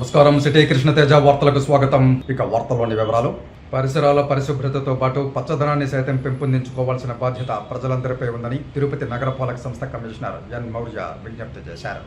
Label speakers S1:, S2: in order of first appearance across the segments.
S1: నమస్కారం. సిటీ కృష్ణతేజ వార్తలకు స్వాగతం. ఇక వార్తల్లోని వివరాలు. పరిసరాల పరిశుభ్రతతో పాటు పచ్చదనాన్ని సైతం పెంపొందించుకోవాల్సిన బాధ్యత ప్రజలందరిపై ఉందని తిరుపతి నగరపాలక సంస్థ కమిషనర్ ఎన్ మౌర్య విజ్ఞప్తి చేశారు.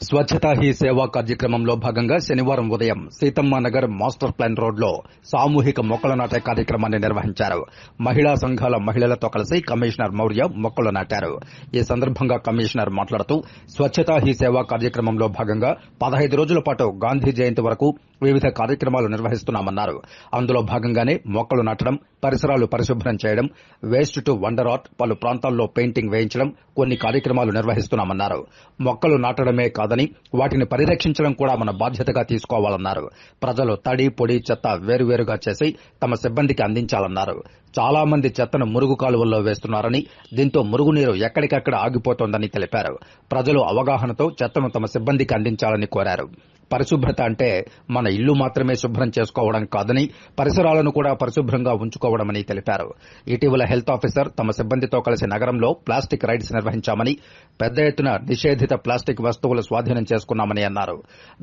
S2: స్వచ్ఛతా హీ సేవా కార్యక్రమంలో భాగంగా శనివారం ఉదయం సీతమ్మ నగర్ మాస్టర్ ప్లాన్ రోడ్లో సామూహిక మొక్కలు నాటే కార్యక్రమాన్ని నిర్వహించారు. మహిళా సంఘాల మహిళలతో కలిసి కమిషనర్ మౌర్య మొక్కలు నాటారు. ఈ సందర్భంగా కమిషనర్ మాట్లాడుతూ స్వచ్ఛతా హీ సేవా కార్యక్రమంలో భాగంగా 15 రోజుల పాటు గాంధీ జయంతి వరకు వివిధ కార్యక్రమాలు నిర్వహిస్తున్నామన్నారు. అందులో భాగంగానే మొక్కలు నాటడం, పరిసరాలు పరిశుభ్రం చేయడం, వేస్ట్ టు వండర్ ఆర్ట్, పలు ప్రాంతాల్లో పెయింటింగ్ వేయించడం కొన్ని కార్యక్రమాలు నిర్వహిస్తున్నామన్నారు. మొక్కలు నాటడమే కాదని వాటిని పరిరక్షించడం కూడా మన బాధ్యతగా తీసుకోవాలన్నారు. ప్రజలు తడి, పొడి, చెత్త వేరువేరుగా చేసి తమ సిబ్బందికి అందించాలన్నారు. చాలా మంది చెత్తను మురుగు కాలువల్లో వేస్తున్నారని, దీంతో మురుగునీరు ఎక్కడికక్కడ ఆగిపోతోందని తెలిపారు. ప్రజలు అవగాహనతో చెత్తను తమ సిబ్బందికి అందించాలని కోరారు. పరిశుభ్రత అంటే మన ఇల్లు మాత్రమే శుభ్రం చేసుకోవడం కాదని, పరిసరాలను కూడా పరిశుభ్రంగా ఉంచుకోవడమని తెలిపారు. ఇటీవల హెల్త్ ఆఫీసర్ తమ సిబ్బందితో కలిసి నగరంలో ప్లాస్టిక్ రైడ్స్ నిర్వహించామని, పెద్ద ఎత్తున నిషేధిత ప్లాస్టిక్ వస్తువులు స్వాధీనం చేసుకున్నామని అన్నారు.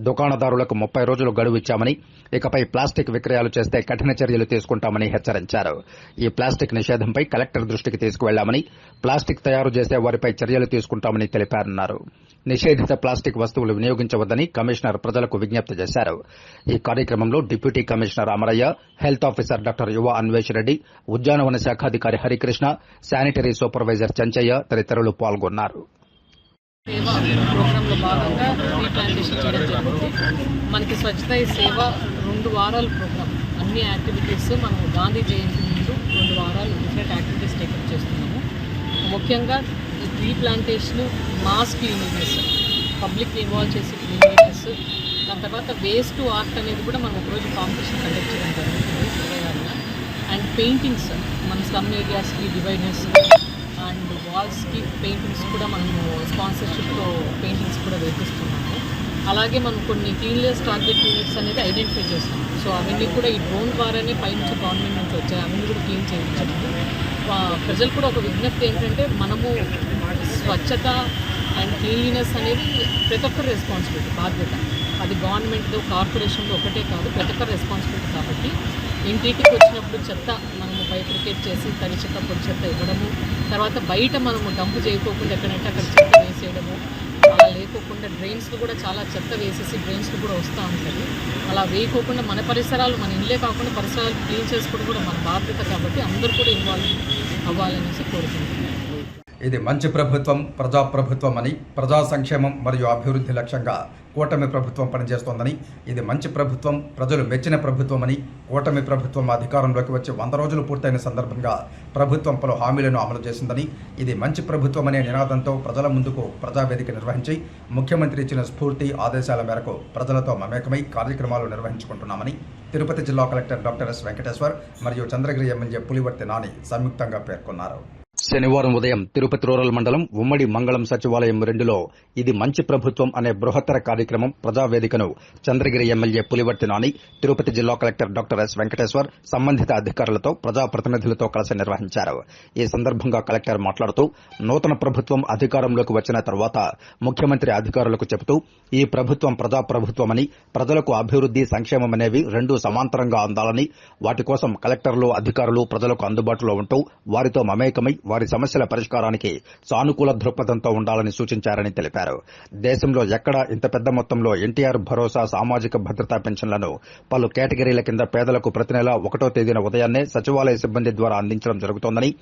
S2: దుకాణదారులకు 30 రోజులు గడువు ఇచ్చామని, ఇకపై ప్లాస్టిక్ విక్రయాలు చేస్తే కఠిన చర్యలు తీసుకుంటామని హెచ్చరించారు. ఈ ప్లాస్టిక్ నిషేధంపై కలెక్టర్ దృష్టికి తీసుకువెళ్లామని, ప్లాస్టిక్ తయారు చేసే వారిపై చర్యలు తీసుకుంటామని తెలిపారన్నారు. నిషేధిత ప్లాస్టిక్ వస్తువులు వినియోగించవద్దని కమిషనర్ ప్రజలకు విజ్ఞప్తి చేశారు. ఈ కార్యక్రమంలో deputy commissioner Amarayya, health officer doctor యువ అన్వేష్ రెడ్డి, ఉద్యానవన శాఖాధికారి హరికృష్ణ, శానిటరీ సూపర్వైజర్ చంచయ్య తదితరులు పాల్గొన్నారు.
S3: సేవ ప్రోగ్రాంలో భాగంగా ట్రీ ప్లాంటేషన్ చేయడం జరుగుతుంది. మనకి స్వచ్ఛత ఈ సేవ 2 వారాల ప్రోగ్రాం. అన్ని యాక్టివిటీస్ మనం గాంధీ జయంతి ముందు 2 వారాలు డిఫరెంట్ యాక్టివిటీస్ టేకప్ చేస్తున్నాము. ముఖ్యంగా ఈ tree plantation, mass cleaningness, public involve చేసి క్లీనింగ్నెస్, దాని తర్వాత వేస్ట్ టు ఆర్ట్ అనేది కూడా మనం ఒకరోజు కాంపిటీషన్ కండక్ట్ చేయడం జరుగుతుంది 26న. అండ్ పెయింటింగ్స్, మన స్లమ్ ఏరియాస్కి డివైడర్స్ అండ్ వాల్స్కి పెయింటింగ్స్ కూడా మనము స్పాన్సర్షిప్తో పెయింటింగ్స్ కూడా వేపిస్తున్నాము. అలాగే మనం కొన్ని క్లీన్లెస్ టార్గెట్ యూనిట్స్ అనేది ఐడెంటిఫై చేస్తాం. సో అవన్నీ కూడా ఈ డ్రోన్ ద్వారానే పైనుంచి గవర్నమెంట్ నుంచి వచ్చాయి. అవన్నీ కూడా క్లీన్ చేయించడం. ప్రజలు కూడా ఒక విజ్ఞప్తి ఏంటంటే, మనము స్వచ్ఛత అండ్ క్లీన్లీనెస్ అనేది ప్రతి ఒక్కరి రెస్పాన్సిబిలిటీ, బాధ్యత. అది గవర్నమెంట్తో, కార్పొరేషన్లో ఒకటే కాదు, ప్రతి ఒక్కరి రెస్పాన్సిబిలిటీ. కాబట్టి ఇంటికి వచ్చినప్పుడు చెత్త మనము బైఫర్కేట్ చేసి తడి చెత్త, పొడి చెత్త ఇవ్వడము, తర్వాత బయట మనము డంపు చేయకోకుండా ఎక్కడంటే అక్కడ చెత్త వేసేయడము, అలా లేకోకుండా డ్రైన్స్లో కూడా చాలా చెత్త వేసేసి డ్రైన్స్లో కూడా వస్తూ ఉంటుంది. అలా వేయకోకుండా మన పరిసరాలు, మన ఇళ్ళే కాకుండా పరిసరాలు క్లీన్ చేసుకోవడం కూడా మన బాధ్యత. కాబట్టి అందరూ కూడా ఇన్వాల్వ్ అవ్వాలనేసి కోరుకుంటున్నాను.
S1: ఇది మంచి ప్రభుత్వం, ప్రజాప్రభుత్వం అని, ప్రజా సంక్షేమం మరియు అభివృద్ధి లక్ష్యంగా కూటమి ప్రభుత్వం పనిచేస్తోందని, ఇది మంచి ప్రభుత్వం, ప్రజలు మెచ్చిన ప్రభుత్వం అని, కూటమి ప్రభుత్వం అధికారంలోకి వచ్చి 100 రోజులు పూర్తయిన సందర్భంగా ప్రభుత్వం పలు హామీలను అమలు చేసిందని, ఇది మంచి ప్రభుత్వం అనే నినాదంతో ప్రజల ముందుకు ప్రజావేదిక నిర్వహించి ముఖ్యమంత్రి ఇచ్చిన స్ఫూర్తి ఆదేశాల మేరకు ప్రజలతో మమేకమై కార్యక్రమాలు నిర్వహించుకుంటున్నామని తిరుపతి జిల్లా కలెక్టర్ డాక్టర్ ఎస్ వెంకటేశ్వర్ మరియు చంద్రగిరి ఎమ్మెల్యే పులివర్తి నాని సంయుక్తంగా పేర్కొన్నారు.
S2: శనివారం ఉదయం తిరుపతి రూరల్ మండలం ఉమ్మడి మంగళం సచివాలయం 2లో ఇది మంచి ప్రభుత్వం అనే బృహత్తర కార్యక్రమం ప్రజావేదికను చంద్రగిరి ఎమ్మెల్యే పులివర్తి నాని, తిరుపతి జిల్లా కలెక్టర్ డాక్టర్ ఎస్ వెంకటేశ్వర్ సంబంధిత అధికారులతో, ప్రజాప్రతినిధులతో కలిసి నిర్వహించారు. ఈ సందర్భంగా కలెక్టర్ మాట్లాడుతూ, నూతన ప్రభుత్వం అధికారంలోకి వచ్చిన తర్వాత ముఖ్యమంత్రి అధికారులకు చెబుతూ, ఈ ప్రభుత్వం ప్రజాప్రభుత్వమని, ప్రజలకు అభివృద్ధి, సంక్షేమం అనేవి 2 సమాంతరంగా అందాలని, వాటి కోసం కలెక్టర్లు, అధికారులు ప్రజలకు అందుబాటులో ఉంటూ వారితో మమేకమై వారి సమస్యల పరిష్కారానికి సానుకూల దృక్పథంతో ఉండాలని సూచించారని తెలిపారు. దేశంలో ఎక్కడా ఇంత పెద్ద మొత్తంలో ఎన్టీఆర్ భరోసా సామాజిక భద్రతా పెన్షన్లను పలు కేటగిరీల కింద పేదలకు ప్రతి నెల 1వ తేదీన ఉదయాన్నే సచివాలయ సిబ్బంది ద్వారా అందించడం జరుగుతోందని,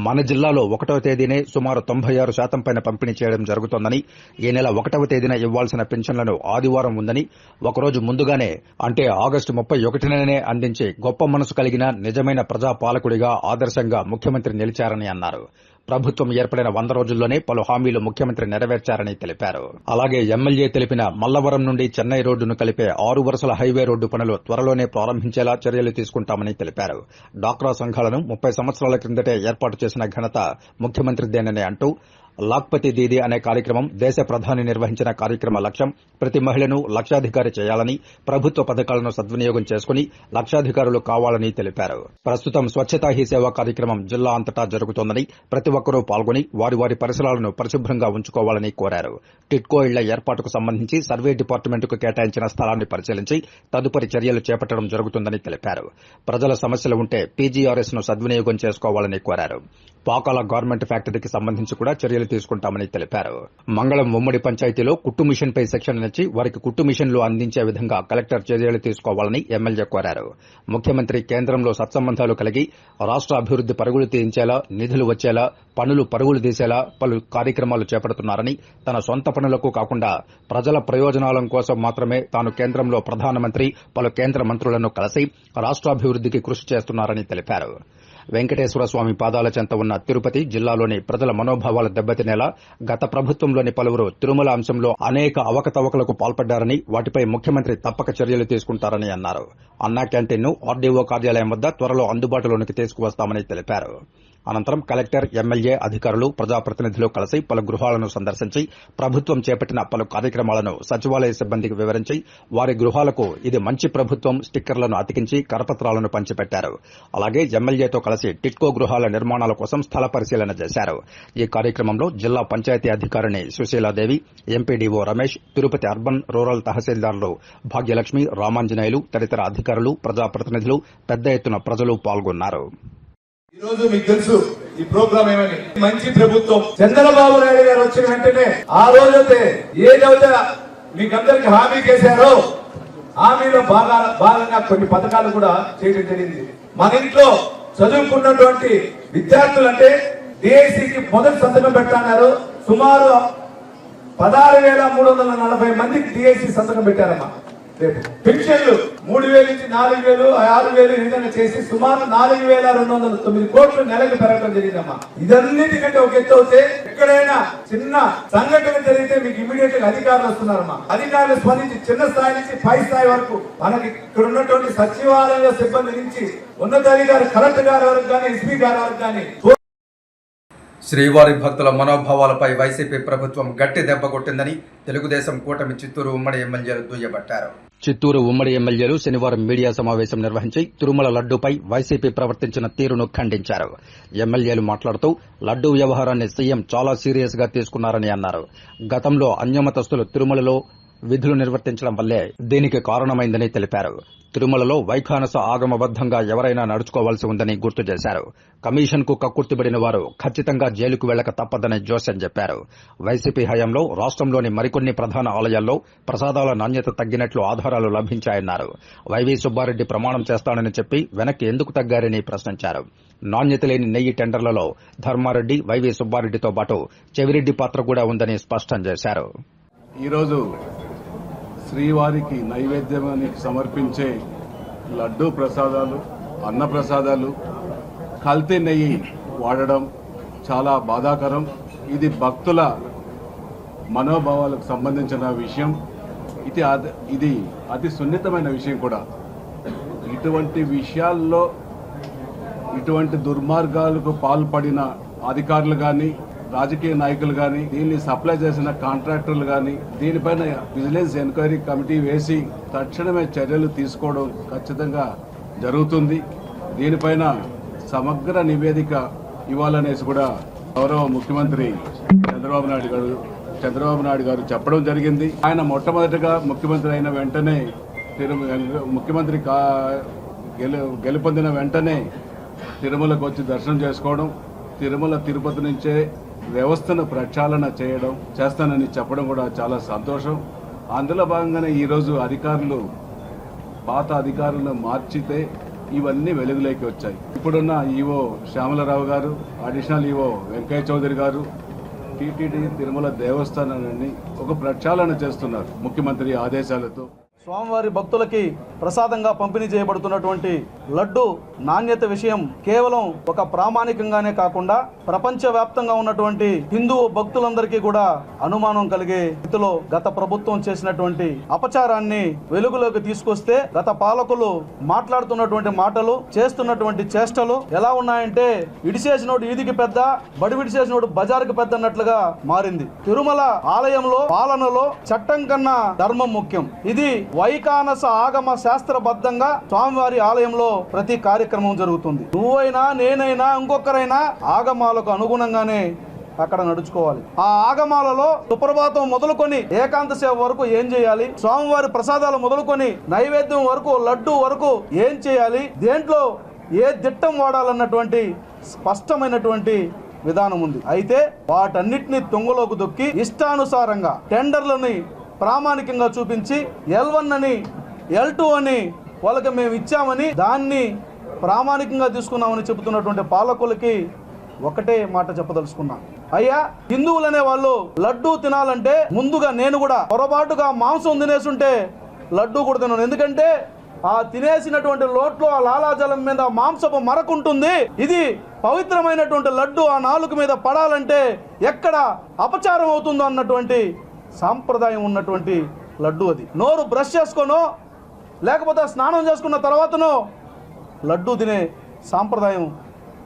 S2: మన జిల్లాలో 1వ తేదీనే సుమారు 96% పైన పంపిణీ చేయడం జరుగుతోందని, ఈ నెల 1వ తేదీన ఇవ్వాల్సిన పెన్షన్లను ఆదివారం ఉందని, ఒకరోజు ముందుగానే అంటే ఆగస్టు 31నే అందించి గొప్ప మనసు కలిగిన నిజమైన ప్రజాపాలకుడిగా ఆదర్శంగా ముఖ్యమంత్రి నిలిచారని అన్నారు. ప్రభుత్వం ఏర్పడిన 100 రోజుల్లోనే పలు హామీలు ముఖ్యమంత్రి నెరవేర్చారని తెలిపారు. అలాగే ఎమ్మెల్యే తెలిపిన మల్లవరం నుండి చెన్నై రోడ్డును కలిపే 6 వరుసల హైవే రోడ్డు పనులు త్వరలోనే ప్రారంభించేలా చర్యలు తీసుకుంటామని తెలిపారు. డాక్రా సంఘాలను 30 సంవత్సరాల క్రిందటే ఏర్పాటు చేసిన ఘనత ముఖ్యమంత్రిదేనని అంటూ, లాక్పతి దీదీ అనే కార్యక్రమం దేశ ప్రధాని నిర్వహించిన కార్యక్రమ లక్ష్యం ప్రతి మహిళను లక్షాధికారి చేయాలని, ప్రభుత్వ పథకాలను సద్వినియోగం చేసుకుని లక్షాధికారులు కావాలని తెలిపారు. ప్రస్తుతం స్వచ్ఛతా హీ సేవ కార్యక్రమం జిల్లా అంతటా జరుగుతోందని, ప్రతి ఒక్కరూ పాల్గొని వారి వారి పరిసరాలను పరిశుభ్రంగా ఉంచుకోవాలని కోరారు. టిట్కో ఇళ్ల ఏర్పాటుకు సంబంధించి సర్వే డిపార్ట్మెంటుకు కేటాయించిన స్థలాన్ని పరిశీలించి తదుపరి చర్యలు చేపట్టడం జరుగుతుందని తెలిపారు. ప్రజల సమస్యలు ఉంటే పీజీఆర్ఎస్ ను సద్వినియోగం చేసుకోవాలని కోరారు. పాకాల గార్మెంట్ ఫ్యాక్టరీకి సంబంధించి కూడా చర్యలు తీసుకుంటామని తెలిపారు. మంగళం ఉమ్మడి పంచాయతీలో కుట్టు మిషన్ పై శిక్షణ ఇచ్చి వారికి కుట్టు మిషన్లు అందించే విధంగా కలెక్టర్ చర్యలు తీసుకోవాలని ఎమ్మెల్యే కోరారు. ముఖ్యమంత్రి కేంద్రంలో సత్సంబంధాలు కలిగి రాష్ట అభివృద్ది పరుగులు తీయించేలా, నిధులు వచ్చేలా, పనులు పరుగులు తీసేలా పలు కార్యక్రమాలు చేపడుతున్నారని, తన సొంత పనులకు కాకుండా ప్రజల ప్రయోజనాల కోసం మాత్రమే తాను కేంద్రంలో ప్రధానమంత్రి, పలు కేంద్ర మంత్రులను కలిసి రాష్ట్రాభివృద్దికి కృషి చేస్తున్నారని తెలిపారు. వెంకటేశ్వర స్వామి పాదాల చెంత ఉన్న తిరుపతి జిల్లాలోని ప్రజల మనోభావాలు దెబ్బతినేలా గత ప్రభుత్వంలోని పలువురు తిరుమల అంశంలో అనేక అవకతవకలకు పాల్పడ్డారని, వాటిపై ముఖ్యమంత్రి తప్పక చర్యలు తీసుకుంటారని అన్నారు. అన్నా క్యాంటీన్ను ఆర్డీఓ కార్యాలయం వద్ద త్వరలో అందుబాటులోనికి తీసుకువస్తామని తెలిపారు. అనంతరం కలెక్టర్, ఎమ్మెల్యే, అధికారులు, ప్రజాప్రతినిధులు కలిసి పలు గృహాలను సందర్శించి ప్రభుత్వం చేపట్టిన పలు కార్యక్రమాలను సచివాలయ సిబ్బందికి వివరించి వారి గృహాలకు ఇది మంచి ప్రభుత్వం స్టిక్కర్లను అతికించి కరపత్రాలను పంచిపెట్టారు. అలాగే ఎమ్మెల్యేతో కలిసి టిట్కో గృహాల నిర్మాణాల కోసం స్థల పరిశీలన చేశారు. ఈ కార్యక్రమంలో జిల్లా పంచాయతీ అధికారిణి Sushiladevi, MPDO Ramesh, Tirupati urban rural తహసీల్దార్లు భాగ్యలక్ష్మి, రామాంజనేయులు తదితర అధికారులు, ప్రజాప్రతినిధులు పెద్ద ఎత్తున ప్రజలు పాల్గొన్నారు.
S4: ఈ రోజు మీకు తెలుసు ఈ ప్రోగ్రామ్ ఏమని, మంచి ప్రభుత్వం. చంద్రబాబు నాయుడు గారు వచ్చిన వెంటనే ఆ రోజైతే ఏదైతే మీకందరికి హామీ చేశారో హామీలో భాగంగా కొన్ని పథకాలు కూడా చేయడం జరిగింది. మన ఇంట్లో చదువుకున్నటువంటి విద్యార్థులు అంటే డిఐసికి మొదటి సంతకం పెట్టన్నారు. సుమారు 16,340 మందికి డిఐసి సంతకం పెట్టారమ్మా. పెన్షన్లు 3,000 నుంచి 4,000, 6,000 విధంగా చేసి సుమారు 4,209 కోట్లు నెలకు పెరగడం జరిగిందమ్మా. ఇదన్నిటికంటే ఒక ఎత్తు అవుతే ఎక్కడైనా చిన్న సంఘటన జరిగితే మీకు ఇమీడియట్ గా అధికారులు వస్తున్నారమ్మా. అధికారులు స్పందించి చిన్న స్థాయి నుంచి పై స్థాయి వరకు మనకి ఇక్కడ ఉన్నటువంటి సచివాలయ సిబ్బంది నుంచి ఉన్నతాధికారి కలెక్టర్ గారి వరకు కానీ, ఎస్పీ గారి వరకు కానీ
S1: శ్రీవారి భక్తుల మనోభావాలపై వైసీపీ ప్రభుత్వం గట్టి దెబ్బ కొట్టిందని తెలుగుదేశం కూటమి చిత్తూరు ఉమ్మడి ఎమ్మెల్యేలు దుయ్యబట్టారు.
S2: చిత్తూరు ఉమ్మడి ఎమ్మెల్యేలు శనివారం మీడియా సమావేశం నిర్వహించి తిరుమల లడ్డూపై వైసీపీ ప్రవర్తించిన తీరును ఖండించారు. ఎమ్మెల్యేలు మాట్లాడుతూ లడ్డూ వ్యవహారాన్ని సీఎం చాలా సీరియస్ గా తీసుకున్నారని అన్నారు. గతంలో అన్యమతస్తులు తిరుమలలో విధులు నిర్వర్తించడం వల్లే దీనికి కారణమైందని తెలిపారు. తిరుమలలో వైఖానస ఆగమబద్దంగా ఎవరైనా నడుచుకోవాల్సి ఉందని గుర్తు చేశారు. కమిషన్ కు కక్కుర్తిబడిన వారు ఖచ్చితంగా జైలుకు వెళ్లక తప్పదని జోసెన్ చెప్పారు. వైసీపీ హయాంలో రాష్ట్రంలోని మరికొన్ని ప్రధాన ఆలయాల్లో ప్రసాదాల నాణ్యత తగ్గినట్లు ఆధారాలు లభించాయన్నారు. వైవీ సుబ్బారెడ్డి ప్రమాణం చేస్తానని చెప్పి వెనక్కి ఎందుకు తగ్గారని ప్రశ్నించారు. నాణ్యత లేని నెయ్యి టెండర్లలో ధర్మారెడ్డి, వైవీ సుబ్బారెడ్డితో పాటు చెవిరెడ్డి పాత్ర కూడా ఉందని స్పష్టం చేశారు.
S5: ఈరోజు శ్రీవారికి నైవేద్యానికి సమర్పించే లడ్డూ ప్రసాదాలు, అన్న ప్రసాదాలు కల్తీ నెయ్యి వాడడం చాలా బాధాకరం. ఇది భక్తుల మనోభావాలకు సంబంధించిన విషయం. ఇది అతి సున్నితమైన విషయం కూడా. ఇటువంటి విషయాల్లో ఇటువంటి దుర్మార్గాలకు పాల్పడిన అధికారులు కానీ, రాజకీయ నాయకులు కానీ, దీన్ని సప్లై చేసిన కాంట్రాక్టర్లు కానీ దీనిపైన విజిలెన్స్ ఎంక్వైరీ కమిటీ వేసి తక్షణమే చర్యలు తీసుకోవడం ఖచ్చితంగా జరుగుతుంది. దీనిపైన సమగ్ర నివేదిక ఇవ్వాలనేసి కూడా గౌరవ ముఖ్యమంత్రి చంద్రబాబు నాయుడు గారు చెప్పడం జరిగింది. ఆయన మొట్టమొదటిగా ముఖ్యమంత్రి అయిన వెంటనే ముఖ్యమంత్రి గెలుపొందిన వెంటనే తిరుమలకు వచ్చి దర్శనం చేసుకోవడం, తిరుమల తిరుపతి నుంచే వ్యవస్థను ప్రక్షాళన చేస్తానని చెప్పడం కూడా చాలా సంతోషం. అందులో భాగంగానే ఈరోజు అధికారులు పాత అధికారులను మార్చితే ఇవన్నీ వెలుగులోకి వచ్చాయి. ఇప్పుడున్న ఈవో శ్యామలరావు గారు, అడిషనల్ ఈవో వెంకయ్య చౌదరి గారు టీటీడీ తిరుమల దేవస్థానాన్ని ఒక ప్రక్షాళన చేస్తున్నారు ముఖ్యమంత్రి ఆదేశాలతో.
S6: స్వామివారి భక్తులకి ప్రసాదంగా పంపిణీ చేయబడుతున్నటువంటి లడ్డు నాణ్యత విషయం కేవలం ఒక ప్రామాణికంగానే కాకుండా ప్రపంచవ్యాప్తంగా ఉన్నటువంటి హిందూ భక్తులందరికీ కూడా అనుమానం కలిగే రీతిలో గత ప్రభుత్వం చేసినటువంటి అపచారాన్ని వెలుగులోకి తీసుకొస్తే గత పాలకులు మాట్లాడుతున్నటువంటి మాటలు చేస్తున్నటువంటి చేష్టలు ఎలా ఉన్నాయంటే ఇడిసేసినోడు ఈదికి పెద్ద బడి విడిసేసినోడు బజారుకి పెద్ద అన్నట్లుగా మారింది. తిరుమల ఆలయంలో పాలనలో చట్టం కన్నా ధర్మం ముఖ్యం. ఇది వైకానస ఆగమ శాస్త్రబద్ధంగా స్వామివారి ఆలయంలో ప్రతి కార్యక్రమం జరుగుతుంది. నువ్వైనా నేనైనా ఇంకొకరైనా ఆగమాలకు అనుగుణంగానే అక్కడ నడుచుకోవాలి. ఆ ఆగమాలలో సుప్రభాతం మొదలుకొని ఏకాంత సేవ వరకు ఏం చేయాలి, స్వామివారి ప్రసాదాలు మొదలుకొని నైవేద్యం వరకు లడ్డు వరకు ఏం చేయాలి, దేంట్లో ఏ దిట్టం వాడాలన్నటువంటి స్పష్టమైనటువంటి విధానం ఉంది. అయితే వాటన్నిటిని తొంగలోకి దొక్కి ఇష్టానుసారంగా టెండర్లని ప్రామాణికంగా చూపించి L1 అని L2 అని వాళ్ళకి మేము ఇచ్చామని దాన్ని ప్రామాణికంగా తీసుకున్నామని చెబుతున్నటువంటి పాలకులకి ఒకటే మాట చెప్పదలుచుకున్నా. అయ్యా, హిందువులనే వాళ్ళు లడ్డూ తినాలంటే ముందుగా నేను కూడా పొరపాటుగా మాంసం తినేసుంటే లడ్డూ కూడా తిన్నాను. ఎందుకంటే ఆ తినేసినటువంటి లోట్లో ఆ లాలాజలం మీద మాంసపు మరకుంటుంది. ఇది పవిత్రమైనటువంటి లడ్డు ఆ నాలుక మీద పడాలంటే ఎక్కడ అపచారం అవుతుందో అన్నటువంటి సాంప్రదాయం ఉన్నటువంటి లడ్డు అది. నోరు బ్రష్ చేసుకోనో లేకపోతే స్నానం చేసుకున్న తర్వాతనో లడ్డు తినే సాంప్రదాయం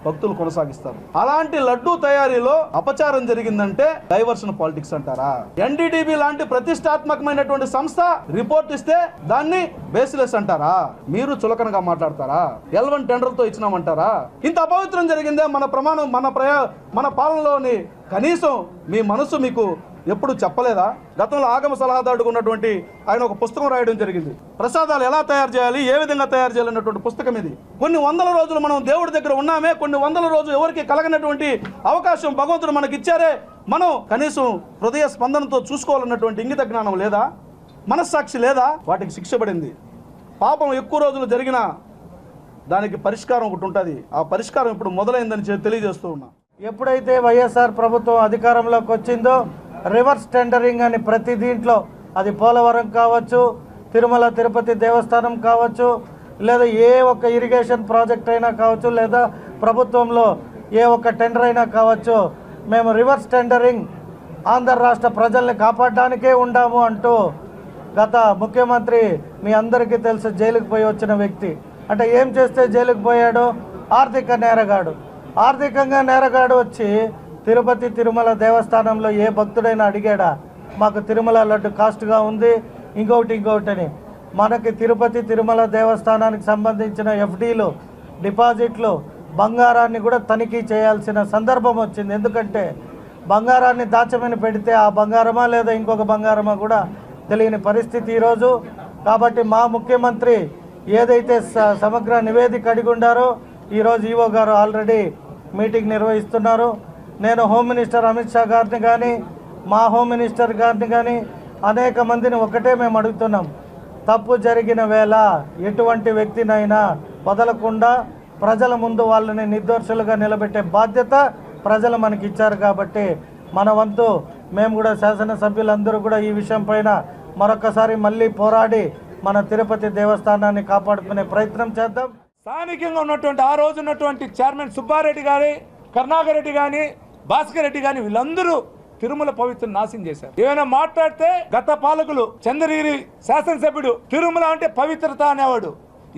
S6: భక్తులు కొనసాగిస్తారు. అలాంటి లడ్డు తయారీలో అపచారం జరిగిందంటే డైవర్షన్ పాలిటిక్స్ అంటారా? ఎన్డీడీబీ లాంటి ప్రతిష్టాత్మకమైనటువంటి సంస్థ రిపోర్ట్ ఇస్తే దాన్ని బేస్లెస్ అంటారా? మీరు చులకనగా మాట్లాడతారా? L1 టెండర్తో ఇచ్చినామంటారా? ఇంత అపవిత్రం జరిగిందే మన ప్రమాణం మన పాలనలోని కనీసం మీ మనసు మీకు ఎప్పుడు చెప్పలేదా? గతంలో ఆగమ సలహాదారుడుగా ఉన్నటువంటి ఆయన ఒక పుస్తకం రాయడం జరిగింది. ప్రసాదాలు ఎలా తయారు చేయాలి, ఏ విధంగా తయారు చేయాలన్నటువంటి పుస్తకం ఇది. కొన్ని వందల రోజులు మనం దేవుడి దగ్గర ఉన్నామే, కొన్ని వందల రోజులు ఎవరికి కలగనటువంటి అవకాశం భగవంతుడు మనకి ఇచ్చారే, మనం కనీసం హృదయ స్పందనతో చూసుకోవాలన్నటువంటి ఇంగిత జ్ఞానం లేదా? మనస్సాక్షి లేదా? వాటికి శిక్ష పడింది. పాపం ఎక్కువ రోజులు జరిగినా దానికి పరిష్కారం ఒకటి ఉంటుంది. ఆ పరిష్కారం ఇప్పుడు మొదలైందని తెలియజేస్తూ ఉన్నా.
S7: ఎప్పుడైతే వైఎస్ఆర్ ప్రభుత్వం అధికారంలోకి వచ్చిందో రివర్స్ టెండరింగ్ అని ప్రతి దీంట్లో, అది పోలవరం కావచ్చు, తిరుమల తిరుపతి దేవస్థానం కావచ్చు, లేదా ఏ ఒక్క ఇరిగేషన్ ప్రాజెక్ట్ అయినా కావచ్చు, లేదా ప్రభుత్వంలో ఏ ఒక్క టెండర్ అయినా కావచ్చు, మేము రివర్స్ టెండరింగ్ ఆంధ్ర రాష్ట్ర ప్రజల్ని కాపాడడానికే ఉండాము అంటూ గత ముఖ్యమంత్రి మీ అందరికీ తెలుసు జైలుకు పోయి వచ్చిన వ్యక్తి. అంటే ఏం చేస్తే జైలుకు పోయాడు? ఆర్థిక నేరగాడు. ఆర్థికంగా నేరగాడు వచ్చి తిరుపతి తిరుమల దేవస్థానంలో ఏ భక్తుడైనా అడిగాడా మాకు తిరుమల లడ్డు కాస్ట్గా ఉంది ఇంకొకటి అని? మనకి తిరుపతి తిరుమల దేవస్థానానికి సంబంధించిన FDలు, డిపాజిట్లు, బంగారాన్ని కూడా తనిఖీ చేయాల్సిన సందర్భం వచ్చింది. ఎందుకంటే బంగారాన్ని దాచమని పెడితే ఆ బంగారమా లేదా ఇంకొక బంగారమా కూడా తెలియని పరిస్థితి ఈరోజు. కాబట్టి మా ముఖ్యమంత్రి ఏదైతే సమగ్ర నివేదిక అడిగి ఉండారో ఈరోజు ఈవో గారు ఆల్రెడీ మీటింగ్ నిర్వహిస్తున్నారు. నేను హోమ్ మినిస్టర్ అమిత్ షా గారిని కానీ మా హోమ్ మినిస్టర్ గారిని కానీ అనేక మందిని ఒకటే మేము అడుగుతున్నాం. తప్పు జరిగిన వేళ ఎటువంటి వ్యక్తినైనా వదలకుండా ప్రజల ముందు వాళ్ళని నిర్దోషులుగా నిలబెట్టే బాధ్యత ప్రజలు మనకి ఇచ్చారు. కాబట్టి మన వంతు మేము కూడా శాసనసభ్యులందరూ కూడా ఈ విషయం పైన మరొకసారి మళ్ళీ పోరాడి మన తిరుపతి దేవస్థానాన్ని కాపాడుకునే ప్రయత్నం చేద్దాం.
S4: స్థానికంగా ఉన్నటువంటి ఆ రోజు ఉన్నటువంటి చైర్మన్ సుబ్బారెడ్డి గారి, కరుణాకర్ రెడ్డి కానీ, భాస్కర్ రెడ్డి కానీ వీళ్ళందరూ తిరుమల పవిత్రను నాశనం చేశారు. ఏమైనా మాట్లాడితే గత పాలకులు చంద్రగిరి శాసనసభ్యుడు తిరుమల అంటే పవిత్రత అనేవాడు.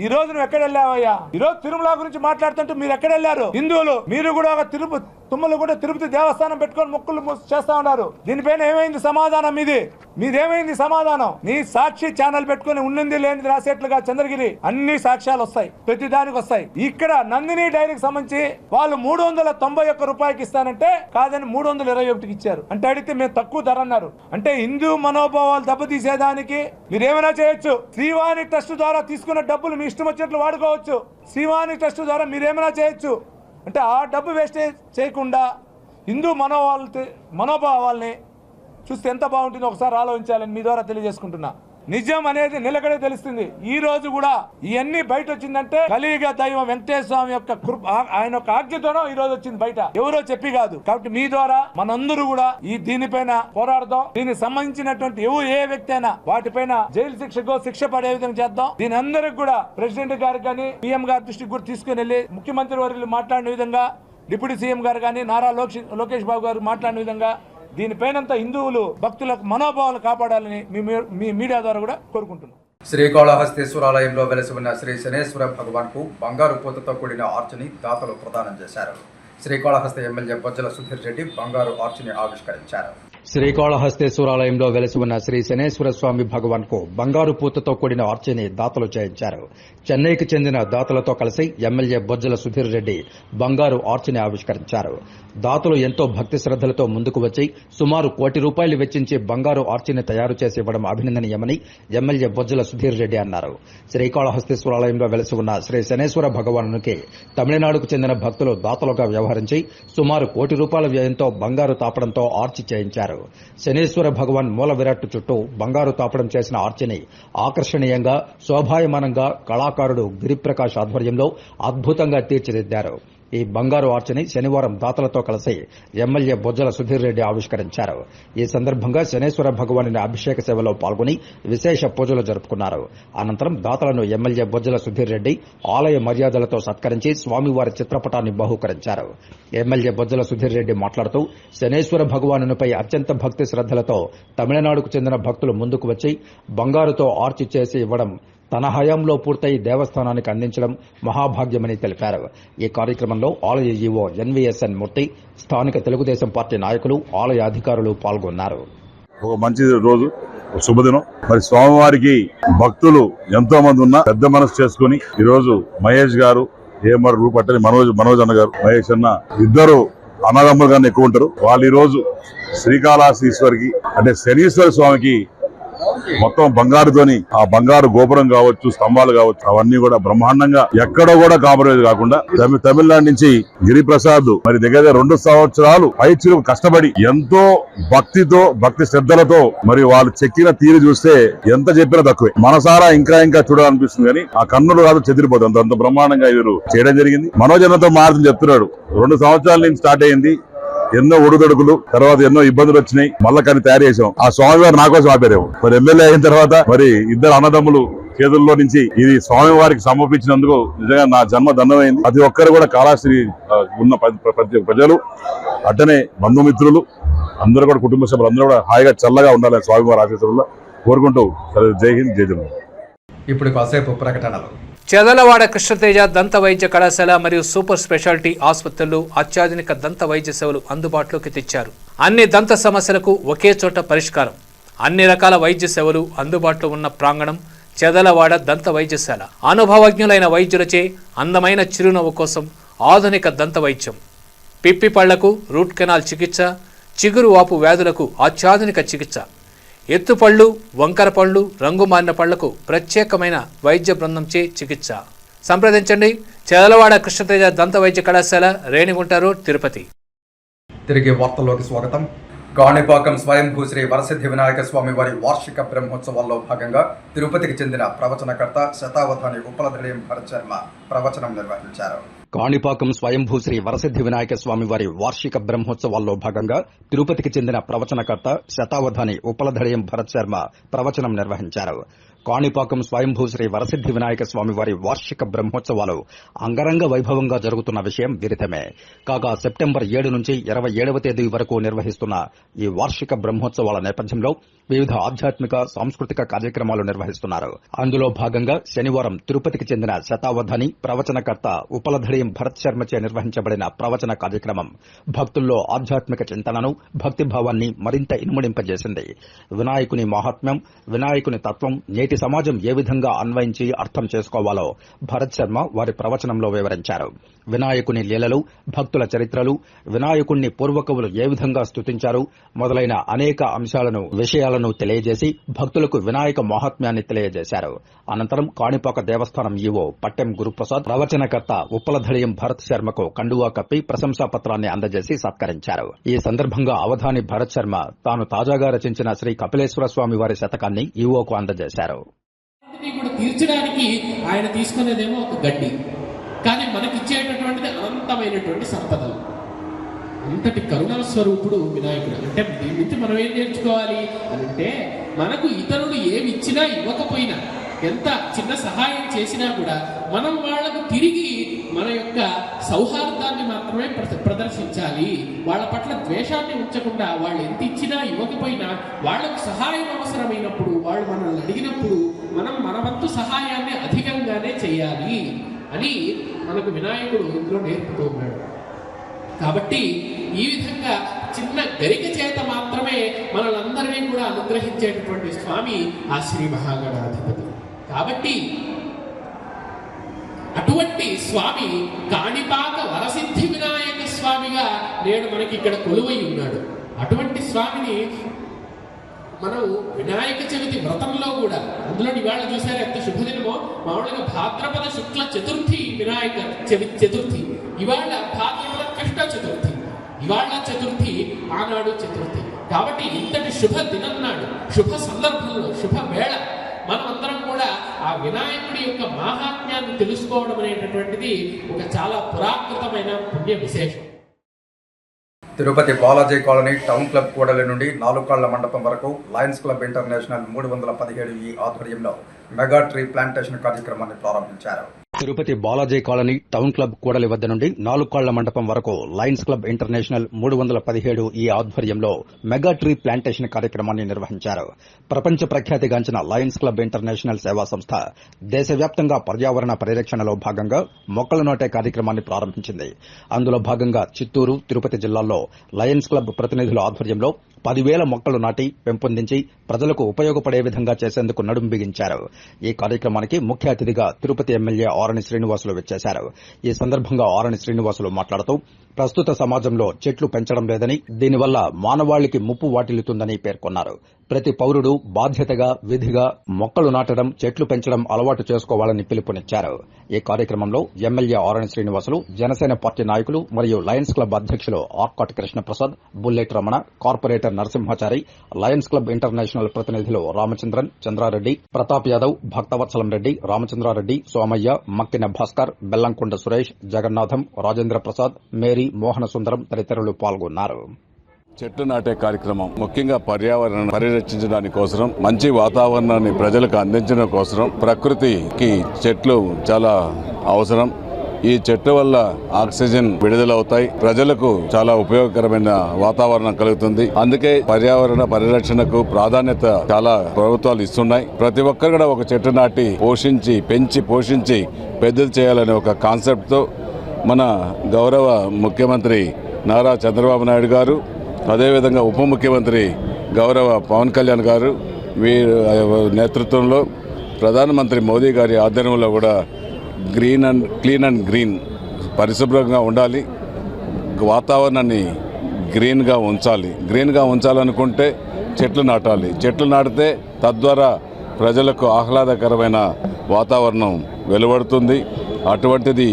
S4: ఈ రోజు నువ్వు ఎక్కడ వెళ్ళావయ్యా? ఈ రోజు తిరుమల గురించి మాట్లాడుతుంటే మీరు ఎక్కడ వెళ్ళారు? హిందువులు మీరు కూడా ఒక తుమ్మలు కూడా తిరుపతి దేవస్థానం పెట్టుకొని మొక్కులు చేస్తా ఉన్నారు. దీనిపైన ఏమైంది సమాధానం? మీదేమైంది సమాధానం? నీ సాక్షి ఛానల్ పెట్టుకుని ఉన్నది లేనిది రాసేట్లుగా చంద్రగిరి అన్ని సాక్ష్యాలు వస్తాయి, ప్రతి దానికి వస్తాయి. ఇక్కడ నందిని డైరీకి సంబంధించి వాళ్ళు 391 రూపాయలకి ఇస్తానంటే కాదని 321కి ఇచ్చారు. అంటే అడిగితే మేము తక్కువ ధర అన్నారు. అంటే హిందూ మనోభావాలు దెబ్బతీసేదానికి మీరేమైనా చేయొచ్చు. శ్రీవాణి ట్రస్ట్ ద్వారా తీసుకున్న డబ్బులు మీ ఇష్టం వచ్చినట్లు వాడుకోవచ్చు. శ్రీవాణి ట్రస్ట్ ద్వారా మీరేమైనా చేయొచ్చు. అంటే ఆ డబ్బు వేస్టేజ్ చేయకుండా హిందూ మనోభావాల్ని చూస్తే ఎంత బాగుంటుందో ఒకసారి ఆలోచించాలని మీ ద్వారా తెలియజేసుకుంటున్నా.
S8: నిజం అనేది నిలకడే తెలుస్తుంది. ఈ రోజు కూడా ఇవన్నీ బయట వచ్చిందంటే కలియుగ దైవం వెంకటేశ్వర స్వామి యొక్క ఆయన యొక్క ఆజ్ఞతోనో ఈ రోజు వచ్చింది బయట, ఎవరో చెప్పి కాదు. కాబట్టి మీ ద్వారా మనందరూ కూడా దీనిపైన పోరాడదాం. దీనికి సంబంధించినటువంటి ఏ వ్యక్తి అయినా వాటిపైన జైలు శిక్ష పడే విధంగా చేద్దాం. దీని అందరికి కూడా ప్రెసిడెంట్ గారికి కానీ పిఎం గారి దృష్టికి కూడా తీసుకుని వెళ్ళి ముఖ్యమంత్రి వర్యులు మాట్లాడిన విధంగా, డిప్యూటీ సీఎం గారు కానీ నారా లోకేష్ బాబు గారు మాట్లాడిన విధంగా దీనిపైనంతా హిందువులు భక్తులకు మనోభావాలు కాపాడాలని మీ మీడియా ద్వారా కూడా కోరుకుంటున్నాం.
S1: శ్రీకాళహస్తీశ్వరాలయంలో వెలసి ఉన్న శ్రీ శనేశ్వర భగవాన్కు బంగారు పూతతో కూడిన ఆర్చిని దాతలు ప్రదానం చేశారు. శ్రీకాళహస్తి ఎమ్మెల్యే బొజ్జల సుధీర్ రెడ్డి బంగారు ఆర్చిని ఆవిష్కరించారు.
S2: శ్రీకాళహస్తేశ్వరాలయంలో వెలసి ఉన్న శ్రీ శనేశ్వర స్వామి భగవాన్ కు బంగారు పూతతో కూడిన ఆర్చిని దాతలు చేయించారు. చెన్నైకి చెందిన దాతలతో కలిసి ఎమ్మెల్యే బొజ్జల సుధీర్ రెడ్డి బంగారు ఆర్చిని ఆవిష్కరించారు. దాతలు ఎంతో భక్తి శ్రద్దలతో ముందుకు వచ్చి సుమారు ₹1 కోటి వెచ్చించి బంగారు ఆర్చిని తయారు చేసి ఇవ్వడం అభినందనీయమని ఎమ్మెల్యే బొజ్జల సుధీర్ రెడ్డి అన్నారు. శ్రీకాళహస్తేశ్వరాలయంలో వెలసి ఉన్న శ్రీ శనేశ్వర భగవానునికి తమిళనాడుకు చెందిన భక్తులు దాతలుగా వ్యవహరించి సుమారు ₹1 కోటి వ్యయంతో బంగారు తాపడంతో ఆర్చి చేయించారు. శనేశ్వర భగవాన్ మూల విరాట్టు చుట్టూ బంగారు తాపడం చేసిన ఆర్చిని ఆకర్షణీయంగా శోభాయమానంగా కళాకారుడు గిరిప్రకాష్ ఆధ్వర్యంలో అద్భుతంగా తీర్చిదిద్దారు. ఈ బంగారు ఆర్చిని శనివారం దాతలతో కలిసి ఎమ్మెల్యే బొజ్జల సుధీర్ రెడ్డి ఆవిష్కరించారు. ఈ సందర్భంగా శనేశ్వర భగవానుని అభిషేక సేవలో పాల్గొని విశేష పూజలు జరుపుకున్నారు. అనంతరం దాతలను ఎమ్మెల్యే బొజ్జల సుధీర్ రెడ్డి ఆలయ మర్యాదలతో సత్కరించి స్వామివారి చిత్రపటాన్ని బహూకరించారు. ఎమ్మెల్యే బొజ్జల సుధీర్ రెడ్డి మాట్లాడుతూ శనేశ్వర భగవానునిపై అత్యంత భక్తి శ్రద్దలతో తమిళనాడుకు చెందిన భక్తులు ముందుకు వచ్చి బంగారుతో ఆర్చి చేసి ఇవ్వడం తన హయాంలో పూర్తయి దేవస్థానానికి అందించడం మహాభాగ్యమని తెలిపారు. ఈ కార్యక్రమంలో ఆలయ ఈవో ఎన్వీఎస్ఎన్ మూర్తి, స్థానిక తెలుగుదేశం పార్టీ నాయకులు, ఆలయ అధికారులు పాల్గొన్నారు.
S9: ఒక మంచి రోజు, శుభదినం. మరి స్వామివారికి భక్తులు ఎంతో మంది ఉన్నా పెద్ద మనసు చేసుకుని ఈ రోజు మహేష్ గారు, ఏమర్ రూపట్టని మనోజ్ అన్న గారు, మహేష్ అన్న ఇద్దరు అన్నదమ్ములు గారిని ఎక్కువ ఉంటారు. వాళ్ళు ఈ రోజు శ్రీకాళహస్తీశ్వరికి అంటే శనీశ్వర స్వామికి మొత్తం బంగారుతోని ఆ బంగారు గోపురం కావచ్చు, స్తంభాలు కావచ్చు, అవన్నీ కూడా బ్రహ్మాండంగా ఎక్కడో కూడా కాంప్రమైజ్ కాకుండా తమిళనాడు నుంచి గిరిప్రసాద్ మరి దగ్గర 2 సంవత్సరాలు పైచిలు కష్టపడి ఎంతో భక్తి శ్రద్ధలతో మరి వాళ్ళు చెక్కిన తీరు చూస్తే ఎంత చెప్పినా తక్కువే. మనసారా ఇంకా చూడాలనిపిస్తుంది కానీ ఆ కన్నులు కాదు చెదిరిపోతుంది. అంత బ్రహ్మాండంగా వీరు చేయడం జరిగింది. మనోజన్నతో మాత్రం చెప్తున్నాడు, 2 సంవత్సరాల నుంచి స్టార్ట్ అయింది. ఎన్నో ఒడుదొడుకులు తర్వాత ఎన్నో ఇబ్బందులు వచ్చినాయి, మళ్ళా కానీ తయారు చేసాం. ఆ స్వామివారు నా కోసం ఆపారేమో. మరి ఎమ్మెల్యే అయిన తర్వాత మరి ఇద్దరు అన్నదమ్ములు చేతుల్లో నుంచి ఇది స్వామివారికి సమర్పించినందుకు నిజంగా నా జన్మ ధన్యమైంది. ప్రతి ఒక్కరు కూడా కాళహస్తి ఉన్న ప్రతి ప్రజలు అట్టనే బంధుమిత్రులు అందరూ కూడా కుటుంబ సభ్యులు అందరూ కూడా హాయిగా చల్లగా ఉండాలని స్వామివారి ఆశీస్సుల్లో కోరుకుంటూ జై హింద్, జై జగన్.
S1: ఇప్పుడు కాసేపు ప్రకటనలు.
S10: చెదలవాడ కృష్ణతేజ దంత వైద్య కళాశాల మరియు సూపర్ స్పెషాలిటీ ఆసుపత్రులు అత్యాధునిక దంత వైద్య సేవలు అందుబాటులోకి తెచ్చారు. అన్ని దంత సమస్యలకు ఒకే చోట పరిష్కారం. అన్ని రకాల వైద్య సేవలు అందుబాటులో ఉన్న ప్రాంగణం చెదలవాడ దంత వైద్యశాల. అనుభవజ్ఞులైన వైద్యులచే అందమైన చిరునవ్వు కోసం ఆధునిక దంత వైద్యం, పిప్పి పళ్లకు రూట్ కెనాల్ చికిత్స, చిగురు వాపు వ్యాధులకు అత్యాధునిక చికిత్స, ఎత్తుపళ్ళు, వంకర పళ్ళు, రంగు మారిన పళ్లకు ప్రత్యేకమైన వైద్య బృందంచే చికిత్స. సంప్రదించండి చెదలవాడ కృష్ణతేజ దంత వైద్య కళాశాల, రేణిగుంట రోడ్, తిరుపతి.
S1: తిరిగి వార్తల్లోకి స్వాగతం. కాణిపాకం స్వయంభూ శ్రీ వరసిద్ధి వినాయక స్వామి వారి వార్షిక బ్రహ్మోత్సవాల్లో భాగంగా తిరుపతికి చెందిన ప్రవచనకర్త శతావధాని ఉపలధనీయం భరత్ శర్మ ప్రవచనం నిర్వహించారు.
S2: కాణిపాకం స్వయంభూ శ్రీ వరసిద్ధి వినాయక స్వామి వారి వార్షిక బ్రహ్మోత్సవాల్లో భాగంగా తిరుపతికి చెందిన ప్రవచనకర్త శతావధాని ఉపలధనీయం భరత్ శర్మ ప్రవచనం నిర్వహించారు. కాణిపాకం స్వయంభూ శ్రీ వరసిద్ధి వినాయక స్వామి వారి వార్షిక బ్రహ్మోత్సవాలు అంగరంగ వైభవంగా జరుగుతున్న విషయం విదితమే. కాగా సెప్టెంబర్ 7 నుంచి 27వ తేదీ వరకు నిర్వహిస్తున్న ఈ వార్షిక బ్రహ్మోత్సవాల నేపథ్యంలో వివిధ ఆధ్యాత్మిక సాంస్కృతిక కార్యక్రమాలు నిర్వహిస్తున్నారు. అందులో భాగంగా శనివారం తిరుపతికి చెందిన శతావధాని ప్రవచనకర్త ఉపలధనీయం భరత్ శర్మచే నిర్వహించబడిన ప్రవచన కార్యక్రమం భక్తుల్లో ఆధ్యాత్మిక చింతనను, భక్తిభావాన్ని మరింత ఇనుమడింపజేసింది. వినాయకుని మహాత్మ్యం, వినాయకుని తత్వం నేటి నేటి సమాజం ఏ విధంగా అన్వయించి అర్థం చేసుకోవాలో భరత్ శర్మ వారి ప్రవచనంలో వివరించారు. వినాయకుని లీలలు, భక్తుల చరిత్రలు, వినాయకుణ్ణి పూర్వకవులు ఏ విధంగా స్తుతించారు మొదలైన అనేక విషయాలను తెలియజేసి భక్తులకు వినాయక మహాత్మ్యాన్ని తెలియజేశారు. అనంతరం కాణిపాక దేవస్థానం ఈవో పట్టెం గురుప్రసాద్, ప్రవచనకర్త ఉప్పలధళియం భరత్ శర్మకు కండువా కప్పి ప్రశంసా పత్రాన్ని అందజేసి సత్కరించారు. ఈ సందర్భంగా అవధాని భరత్ శర్మ తాను తాజాగా రచించిన శ్రీ కపిలేశ్వర స్వామి వారి శతకాన్ని ఈవోకు అందజేశారు.
S11: తీర్చడానికి ఆయన తీసుకునేదేమో ఒక గడ్డి, కానీ మనకిచ్చేటటువంటిది అనంతమైనటువంటి సంపదలు. అంతటి కరుణా స్వరూపుడు వినాయకుడు. అంటే దీని నుంచి మనం ఏం నేర్చుకోవాలి అంటే, మనకు ఇతరులు ఏమి ఇచ్చినా ఇవ్వకపోయినా, ఎంత చిన్న సహాయం చేసినా కూడా మనం వాళ్లకు తిరిగి మన యొక్క సౌహార్దాన్ని మాత్రమే ప్రదర్శించాలి. వాళ్ళ పట్ల ద్వేషాన్ని ఉంచకుండా, వాళ్ళు ఎంత ఇచ్చినా ఇవ్వకపోయినా వాళ్లకు సహాయం అవసరమైనప్పుడు, వాళ్ళు మనల్ని అడిగినప్పుడు మనం మన వంతు సహాయాన్ని అధికంగానే చేయాలి అని మనకు వినాయకుడు ఇందులో నేర్పుతూ ఉన్నాడు. కాబట్టి ఈ విధంగా చిన్న గరిక చేత మాత్రమే మనలందరినీ కూడా అనుగ్రహించేటటువంటి స్వామి ఆ శ్రీ మహాగణాధిపతి. కాబట్టి అటువంటి స్వామి కాణిపాక వరసిద్ధి వినాయక స్వామిగా నేడు మనకి ఇక్కడ కొలువై ఉన్నాడు. అటువంటి స్వామిని మనం వినాయక చవితి వ్రతంలో కూడా, అందులో ఇవాళ చూసారు ఎంత శుభదినమో, మామూలుగా భాద్రపద శుక్ల చతుర్థి వినాయక చతుర్థి, ఇవాళ భాద్రపద కృష్ణ చతుర్థి, ఇవాళ చతుర్థి, ఆనాడు చతుర్థి. కాబట్టి ఇంతటి శుభ దినం నాడు, శుభ సందర్భంలో, శుభ వేళ మనమందరం కూడా ఆ వినాయకుడి యొక్క మాహాత్మ్యాన్ని తెలుసుకోవడం అనేటటువంటిది ఒక చాలా పురాకృతమైన పుణ్య విశేషం.
S1: Tirupati Balaji colony town club కూడలి నుండి నాలుకాళ్ల మండపం వరకు లయన్స్ క్లబ్ ఇంటర్నేషనల్ 317 ఈ ఆధ్వర్యంలో మెగా ట్రీ ప్లాంటేషన్ కార్యక్రమాన్ని ప్రారంభించారు.
S2: Tirupati Balaji colony town club కూడలి వద్ద నుండి నాలుకాళ్ల మండపం వరకు లయన్స్ క్లబ్ ఇంటర్నేషనల్ 317 ఈ ఆధ్వర్యంలో మెగా ట్రీ ప్లాంటేషన్ కార్యక్రమాన్ని నిర్వహించారు. ప్రపంచ ప్రఖ్యాతిగాంచిన లయన్స్ క్లబ్ ఇంటర్నేషనల్ సేవా సంస్థ దేశవ్యాప్తంగా పర్యావరణ పరిరక్షణలో భాగంగా మొక్కలు నాటే కార్యక్రమాన్ని ప్రారంభించింది. అందులో భాగంగా చిత్తూరు, తిరుపతి జిల్లాల్లో లయన్స్ క్లబ్ ప్రతినిధుల ఆధ్వర్యంలో 10,000 మొక్కలు నాటి పెంపొందించి ప్రజలకు ఉపయోగపడే విధంగా చేసేందుకు నడుం బిగించారు. ఈ కార్యక్రమానికి ముఖ్య అతిథిగా తిరుపతి ఎమ్మెల్యే ఆరణి శ్రీనివాసులు వచ్చేశారు. ఈ సందర్భంగా ఆరణి శ్రీనివాసులు మాట్లాడుతూ ప్రస్తుత సమాజంలో చెట్లు పెంచడం లేదని, దీనివల్ల మానవాళికి ముప్పు వాటిల్లుతుందని పేర్కొన్నారు. ప్రతి పౌరుడు బాధ్యతగా, విధిగా మొక్కలు నాటడం, చెట్లు పెంచడం అలవాటు చేసుకోవాలని పిలుపునిచ్చారు. ఈ కార్యక్రమంలో ఎమ్మెల్యే ఆరణి శ్రీనివాసులు, జనసేన పార్టీ నాయకులు మరియు లయన్స్ క్లబ్ అధ్యక్షులు Arkati Krishnaprasad, bullet Ramana, corporator Narasimhachari, lions club international ప్రతినిధులు రామచంద్రన్, చంద్రారెడ్డి, ప్రతాప్ యాదవ్, భక్తవత్సలం రెడ్డి, రామచంద్రారెడ్డి, సోమయ్య, మక్కిన భాస్కర్, బెల్లంకొండ సురేష్, జగన్నాథం, రాజేంద్ర ప్రసాద్, మేరీ, మోహన సుందరం తదితరులు పాల్గొన్నారు.
S5: చెట్లు నాటే కార్యక్రమం ముఖ్యంగా పర్యావరణాన్ని పరిరక్షించడానికి కోసం, మంచి వాతావరణాన్ని ప్రజలకు అందించడం కోసం, ప్రకృతికి చెట్లు చాలా అవసరం. ఈ చెట్ల వల్ల ఆక్సిజన్ విడుదలవుతాయి, ప్రజలకు చాలా ఉపయోగకరమైన వాతావరణం కలుగుతుంది. అందుకే పర్యావరణ పరిరక్షణకు ప్రాధాన్యత చాలా ప్రభుత్వాలు ఇస్తున్నాయి. ప్రతి ఒక్కరు కూడా ఒక చెట్టు నాటి పెంచి పోషించి పెద్దలు చేయాలనే ఒక కాన్సెప్ట్తో మన గౌరవ ముఖ్యమంత్రి నారా చంద్రబాబు నాయుడు గారు, అదేవిధంగా ఉప ముఖ్యమంత్రి గౌరవ పవన్ కళ్యాణ్ గారు వీరి నేతృత్వంలో ప్రధానమంత్రి మోదీ గారి ఆధ్వర్యంలో కూడా క్లీన్ అండ్ గ్రీన్, పరిశుభ్రంగా ఉండాలి, వాతావరణాన్ని గ్రీన్గా ఉంచాలనుకుంటే చెట్లు నాటాలి. చెట్లు నాటితే తద్వారా ప్రజలకు ఆహ్లాదకరమైన వాతావరణం వెలువడుతుంది. అటువంటిది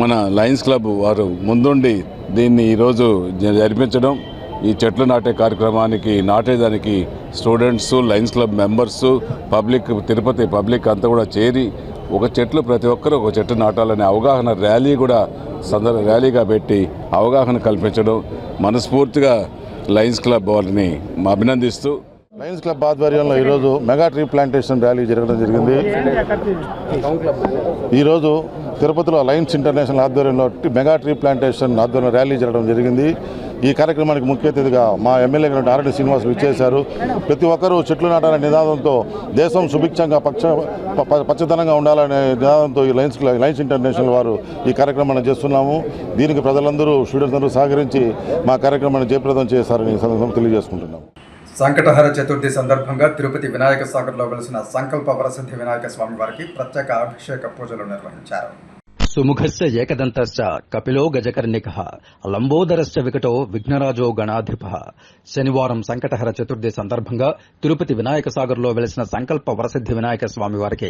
S5: మన లయన్స్ క్లబ్ వారు ముందుండి దీన్ని ఈరోజు జరిపించడం, ఈ చెట్లు నాటే కార్యక్రమానికి నాటేదానికి students, lions club members, public, Tirupati public అంతా కూడా చేరి ప్రతి ఒక్కరూ ఒక చెట్టు నాటాలనే అవగాహన ర్యాలీగా పెట్టి అవగాహన కల్పించడం, మనస్ఫూర్తిగా లయన్స్ క్లబ్ వారిని అభినందిస్తూ
S12: లయన్స్ క్లబ్ ఆధ్వర్యంలో ఈరోజు మెగా ట్రీ ప్లాంటేషన్ ర్యాలీ జరగడం జరిగింది. ఈరోజు తిరుపతిలో లయన్స్ ఇంటర్నేషనల్ ఆధ్వర్యంలో మెగా ట్రీ ప్లాంటేషన్ ఆధ్వర్యంలో ర్యాలీ జరగడం జరిగింది. ఈ కార్యక్రమానికి ముఖ్య అతిథిగా మా ఎమ్మెల్యే గారు ఆరణి శ్రీనివాసులు ఇచ్చేశారు. ప్రతి ఒక్కరూ చెట్లు నాటాలనే నినాదంతో, దేశం సుభిక్షంగా పచ్చదనంగా ఉండాలనే నినాదంతో ఈ లయన్స్ ఇంటర్నేషనల్ వారు ఈ కార్యక్రమాన్ని చేస్తున్నాము. దీనికి ప్రజలందరూ, స్టూడెంట్స్ అందరూ సహకరించి మా కార్యక్రమాన్ని జయప్రదం చేశారని తెలియజేసుకుంటున్నాము.
S1: సంకటహర చతుర్థి సందర్భంగా తిరుపతి వినాయక సాగర్లో వెలిసిన సంకల్ప వరసిద్ధి వినాయక స్వామి వారికి ప్రత్యేక అభిషేక పూజలు నిర్వహించారు.
S2: సుముఖస్య ఏకదంతశ్చ కపిలో గజకర్ణికః లంబోదరశ్చ వికటో విఘ్నరాజో గణాధిపః. శనివారం సంకటహర చతుర్థి సందర్భంగా తిరుపతి వినాయక సాగర్లో వెలిసిన సంకల్ప వరసిద్ధి వినాయక స్వామి వారికి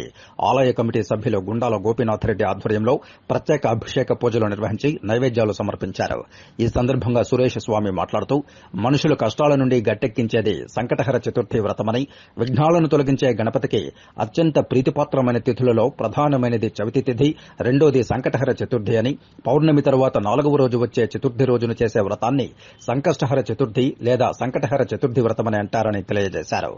S2: ఆలయ కమిటీ సభ్యులు గుండాల గోపీనాథ్ రెడ్డి ఆధ్వర్యంలో ప్రత్యేక అభిషేక పూజలు నిర్వహించి నైవేద్యాలు సమర్పించారు. ఈ సందర్భంగా సురేష్ స్వామి మాట్లాడుతూ మనుషులు కష్టాల నుండి గట్టెక్కించేది సంకటహర చతుర్థి వ్రతమని, విఘ్నాలను తొలగించే గణపతికి అత్యంత ప్రీతిపాత్రమైన తిథులలో ప్రధానమైనది చవితి తిథి, రెండోది సంకటహర చతుర్థి అని, పౌర్ణమి తరువాత 4వ రోజు వచ్చే చతుర్థి రోజును చేసే వ్రతాన్ని సంకష్టహర చతుర్థి లేదా సంకటహర చతుర్థి వ్రతమని అంటారని తెలియజేశారు.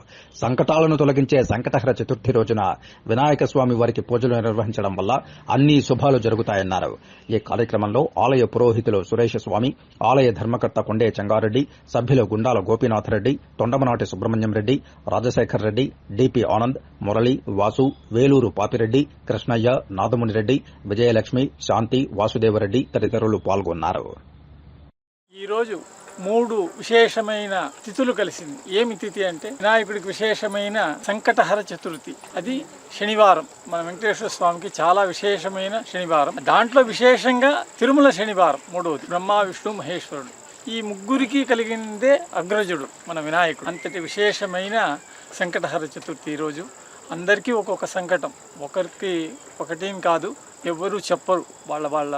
S2: సంకటాలను తొలగించే సంకటహర చతుర్థి రోజున వినాయక స్వామి వారికి పూజలు నిర్వహించడం వల్ల అన్ని శుభాలు జరుగుతాయన్నారు. ఈ కార్యక్రమంలో ఆలయ పురోహితులు సురేష్ స్వామి, ఆలయ ధర్మకర్త కొండే చెంగారెడ్డి, సభ్యులు గుండాల గోపీనాథ్ రెడ్డి, తొండమనాటి సుబ్రహ్మణ్యం రెడ్డి, రాజశేఖర్ రెడ్డి, డిపి ఆనంద్, మురళి, వాసు, వేలూరు పాపిరెడ్డి, కృష్ణయ్య, నాదముని రెడ్డి, విజయలక్ష్మి, శాంతి, వాసుదేవరెడ్డి తదితరులు పాల్గొన్నారు.
S13: ఈరోజు 3 విశేషమైన తిథులు కలిసింది. ఏమి తిథి అంటే వినాయకుడికి విశేషమైన సంకటహర చతుర్థి, అది శనివారం. మన వెంకటేశ్వర స్వామికి చాలా విశేషమైన శనివారం. దాంట్లో విశేషంగా తిరుమల శనివారం 3వది. బ్రహ్మ, విష్ణు, మహేశ్వరుడు ఈ ముగ్గురికి కలిగిందే అగ్రజుడు మన వినాయకుడు. అంతటి విశేషమైన సంకటహర చతుర్థి ఈరోజు. అందరికీ ఒక్కొక్క సంకటం, ఒకరికి ఒకటేం కాదు, ఎవరు చెప్పరు, వాళ్ళ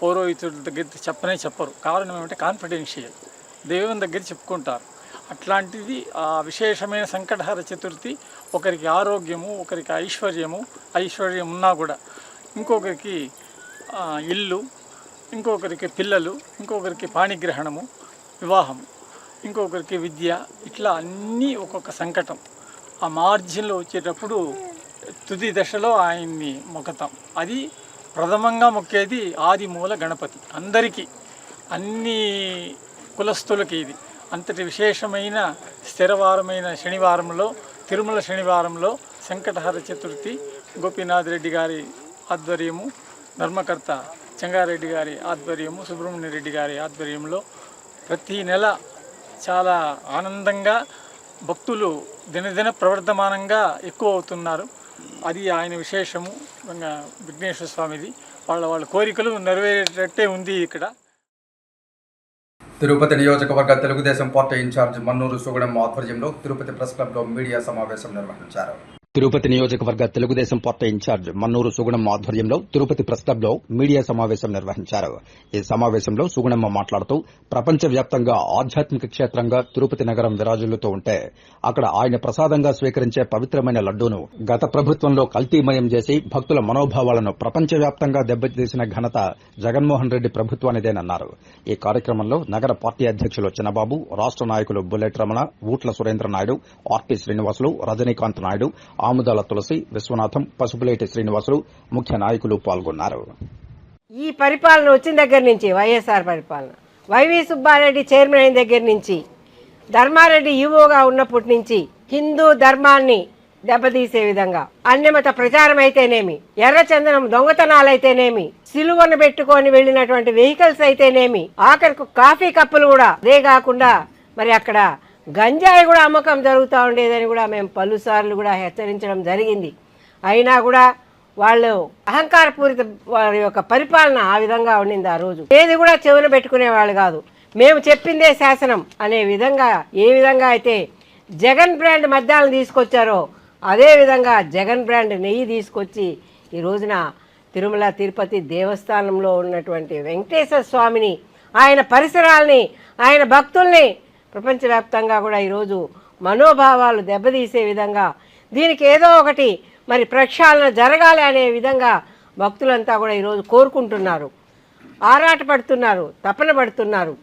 S13: పౌరోహితుల దగ్గర చెప్పరు. కారణం ఏమంటే కాన్ఫిడెన్షియల్, దేవుని దగ్గర చెప్పుకుంటారు. అట్లాంటిది ఆ విశేషమైన సంకటహర చతుర్థి. ఒకరికి ఆరోగ్యము, ఒకరికి ఐశ్వర్యం ఉన్నా కూడా ఇంకొకరికి ఇల్లు, ఇంకొకరికి పిల్లలు, ఇంకొకరికి పాణిగ్రహణము, వివాహము, ఇంకొకరికి విద్య, ఇట్లా అన్నీ ఒక్కొక్క సంకటం. ఆ మార్జిన్లో వచ్చేటప్పుడు తుది దశలో ఆయన్ని మొక్కుతాం. అది ప్రథమంగా మొక్కేది ఆదిమూల గణపతి. అందరికీ, అన్ని కులస్తులకి ఇది అంతటి విశేషమైన స్థిరవారమైన శనివారంలో, తిరుమల శనివారంలో సంకటహర చతుర్థి గోపీనాథ్ రెడ్డి గారి ఆధ్వర్యము, ధర్మకర్త చెంగారెడ్డి గారి ఆధ్వర్యము, సుబ్రహ్మణ్య రెడ్డి గారి ఆధ్వర్యంలో ప్రతి నెల చాలా ఆనందంగా భక్తులు దినదిన ప్రవర్ధమానంగా ఎక్కువ అవుతున్నారు. అది ఆయన విశేషము. విఘ్నేశ్వర స్వామిది వాళ్ళ కోరికలు నెరవేరేటట్టే ఉంది. ఇక్కడ
S1: తిరుపతి నియోజకవర్గ తెలుగుదేశం పార్టీ ఇన్ఛార్జ్ మన్నూరు సుగుణం ఆధ్వర్యంలో తిరుపతి ప్రెస్ క్లబ్లో మీడియా సమావేశం నిర్వహించారు.
S2: తిరుపతి నియోజకవర్గ తెలుగుదేశం పార్టీ ఇన్ఛార్జ్ మన్నూరు సుగుణమ్మ ఆధ్వర్యంలో తిరుపతి ప్రెస్ క్లబ్లో మీడియా సమావేశం నిర్వహించారు. ఈ సమావేశంలో సుగుణమ్మ మాట్లాడుతూ ప్రపంచవ్యాప్తంగా ఆధ్యాత్మిక క్షేత్రంగా తిరుపతి నగరం విరాజిల్లుతూ ఉంటే అక్కడ ఆయన ప్రసాదంగా స్వీకరించే పవిత్రమైన లడ్డూను గత ప్రభుత్వంలో కల్తీమయం చేసి భక్తుల మనోభావాలను ప్రపంచవ్యాప్తంగా దెబ్బతీసిన ఘనత జగన్మోహన్ రెడ్డి ప్రభుత్వానిదేనన్నారు. ఈ కార్యక్రమంలో నగర పార్టీ అధ్యక్షులు చిన్నబాబు, రాష్ట నాయకులు బుల్లెట్ రమణ, ఊట్ల సురేంద్రనాయుడు, ఆర్పి శ్రీనివాసులు, రజనీకాంత్ నాయుడు, ఆముదాల తులసి, విశ్వనాథం, పసుపులేటి శ్రీనివాసులు ముఖ్య నాయకులు పాల్గొన్నారు.
S14: ఈ పరిపాలన వచ్చిన దగ్గర నుంచి వైఎస్ఆర్ పరిపాలన, వైవి సుబ్బారెడ్డి చైర్మన్ అయిన దగ్గర నుంచి, ధర్మారెడ్డి ఈవోగా ఉన్నప్పటి నుంచి హిందూ ధర్మాన్ని దెబ్బతీసే విధంగా అన్యమత ప్రచారం అయితేనేమి, ఎర్రచందనం దొంగతనాలైతేనేమి, సిలువను పెట్టుకొని వెళ్లినటువంటి వెహికల్స్ అయితేనేమి, ఆఖరికి కాఫీ కప్పులు కూడా, అదే కాకుండా మరి అక్కడ గంజాయి కూడా అమ్మకం జరుగుతూ ఉండేదని కూడా మేము పలుసార్లు కూడా హెచ్చరించడం జరిగింది. అయినా కూడా వాళ్ళు అహంకారపూరిత వారి యొక్క పరిపాలన ఆ విధంగా ఉండింది. ఆ రోజు ఏది కూడా చెవున పెట్టుకునేవాళ్ళు కాదు. మేము చెప్పిందే శాసనం అనే విధంగా, ఏ విధంగా అయితే జగన్ బ్రాండ్ మద్యాలను తీసుకొచ్చారో అదే విధంగా జగన్ బ్రాండ్ నెయ్యి తీసుకొచ్చి ఈ రోజున తిరుమల తిరుపతి దేవస్థానంలో ఉన్నటువంటి వెంకటేశ్వర స్వామిని, ఆయన పరిసరాల్ని, ఆయన భక్తుల్ని ప్రపంచవ్యాప్తంగా కూడా ఈరోజు మనోభావాలు దెబ్బతీసే విధంగా దీనికి ఏదో ఒకటి మరి ప్రక్షాళన జరగాలి అనే విధంగా భక్తులంతా కూడా ఈరోజు కోరుకుంటున్నారు, ఆరాటపడుతున్నారు, తపన పడుతున్నారు.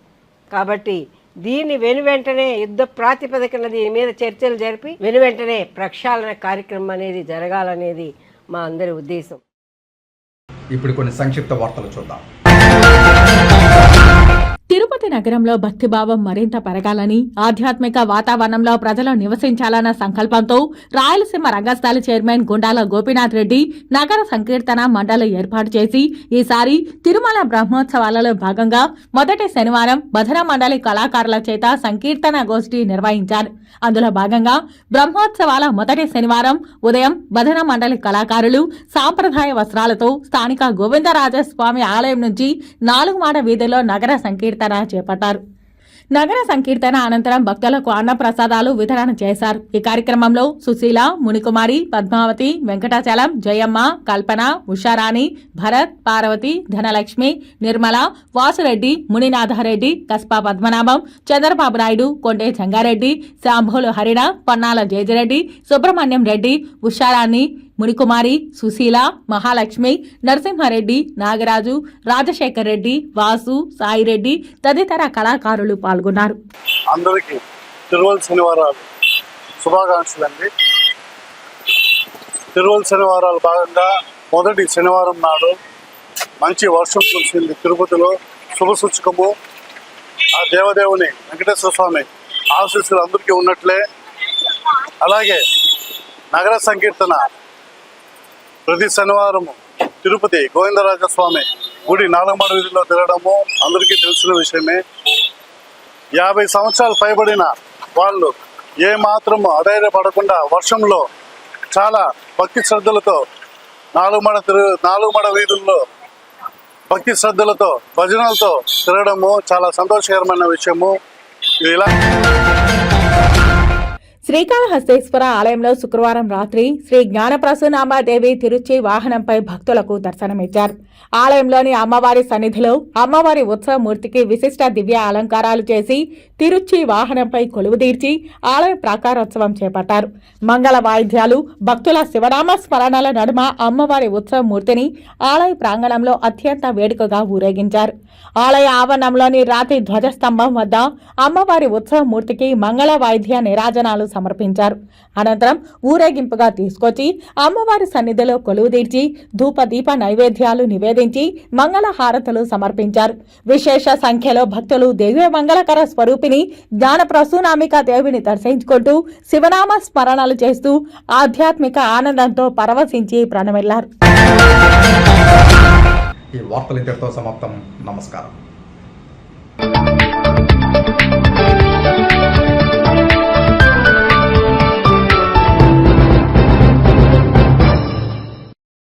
S14: కాబట్టి దీన్ని వెనువెంటనే యుద్ధ ప్రాతిపదికన దీని మీద చర్చలు జరిపి వెనువెంటనే ప్రక్షాళన కార్యక్రమం అనేది జరగాలనేది మా అందరి ఉద్దేశం.
S1: ఇప్పుడు కొన్ని సంక్షిప్త వార్తలు చూద్దాం.
S15: తిరుపతి తిరుపతి నగరంలో భక్తిభావం మరింత పెరగాలని, ఆధ్యాత్మిక వాతావరణంలో ప్రజలు నివసించాలన్న సంకల్పంతో రాయలసీమ రంగస్థలి చైర్మన్ గుండాల గోపీనాథ్ రెడ్డి నగర సంకీర్తన మండలి ఏర్పాటు చేసి ఈసారి తిరుమల బ్రహ్మోత్సవాలలో భాగంగా మొదటి శనివారం భజన మండలి కళాకారుల చేత సంకీర్తన గోష్ఠి నిర్వహించారు. అందులో భాగంగా బ్రహ్మోత్సవాల మొదటి శనివారం ఉదయం భజన మండలి కళాకారులు సాంప్రదాయ వస్త్రాలతో స్థానిక గోవిందరాజస్వామి ఆలయం నుంచి 4 మాడ వీధిలో నగర సంకీర్తన చేపట్టారు. నగర సంకీర్తన అనంతరం భక్తులకు అన్న ప్రసాదాలు వితరణ చేశారు. ఈ కార్యక్రమంలో సుశీల, మునికుమారి, పద్మావతి, వెంకటాచలం, జయమ్మ, కల్పన, ఉషారాణి, భరత్, పార్వతి, ధనలక్ష్మి, నిర్మల, వాసురెడ్డి, మునినాథారెడ్డి, కస్పా పద్మనాభం, చంద్రబాబు నాయుడు, కొండే జంగారెడ్డి, శాంభోలు హరిణ, పన్నాల జయజిరెడ్డి, సుబ్రహ్మణ్యం రెడ్డి, ఉషారాణి, మునికుమారి, సుశీల, మహాలక్ష్మి, నరసింహారెడ్డి, నాగరాజు, రాజశేఖర్ రెడ్డి, వాసు, సాయిరెడ్డి తదితర కళాకారులు పాల్గొన్నారు.
S12: అందరికీ తిరువల్ శనివారాలు శుభాకాంక్షలండి. తిరువల్ శనివారాలు భాగంగా మొదటి శనివారం నాడు మంచి వర్షం కురిసింది తిరుపతిలో. శుభసూచకము. ఆ దేవదేవుని వెంకటేశ్వర స్వామి ఆశీస్సులు అందరికీ ఉన్నట్లే. అలాగే నగర సంకీర్తన ప్రతి శనివారము తిరుపతి గోవిందరాజస్వామి గుడి 4 మాడ వీధిలో తిరగడము అందరికీ తెలిసిన విషయమే. 50 సంవత్సరాలు పైబడిన వాళ్ళు ఏ మాత్రము అధైర్యపడకుండా వర్షంలో చాలా భక్తి శ్రద్ధలతో 4 మాడ వీధుల్లో భక్తి శ్రద్ధలతో భజనలతో తిరగడము చాలా సంతోషకరమైన విషయము. ఇలా
S15: శ్రీకాళహస్తేశ్వర ఆలయంలో శుక్రవారం రాత్రి శ్రీ జ్ఞానప్రసూనాంబాదేవి తిరుచి వాహనంపై భక్తులకు దర్శనమిచ్చారు. ఆలయంలోని అమ్మవారి సన్నిధిలో అమ్మవారి ఉత్సవమూర్తికి విశిష్ట దివ్య అలంకారాలు చేసి తిరుచి వాహనంపై కొలువుదీర్చి ఆలయ ప్రాకారోత్సవం చేపట్టారు. మంగళ వాయిద్యాలు, భక్తుల శివనామ స్మరణల నడుమ అమ్మవారి ఉత్సవమూర్తిని ఆలయ ప్రాంగణంలో అత్యంత వేడుకగా ఊరేగించారు. ఆలయ ఆవరణంలోని రాతి ధ్వజస్తంభం వద్ద అమ్మవారి ఉత్సవమూర్తికి మంగళ వాయిద్య నిరాజనాలు సమర్పించారు. అనంతరం ఊరేగింపుగా తీసుకొచ్చి అమ్మవారి సన్నిధిలో కొలువుదీర్చి ధూప దీప నైవేద్యాలు నివేదించి మంగళ హారతులు సమర్పించారు. విశేష సంఖ్యలో భక్తులు దివ్య మంగళకర స్వరూపిణి జ్ఞాన ప్రసూనాంబికా దేవిని దర్శించుకుంటూ శివనామ స్మరణలు చేస్తూ ఆధ్యాత్మిక ఆనందంతో పరవశించి ప్రణమిల్లారు.
S1: ఈ వార్తలు ఇంతటితో సమాప్తం. నమస్కారం.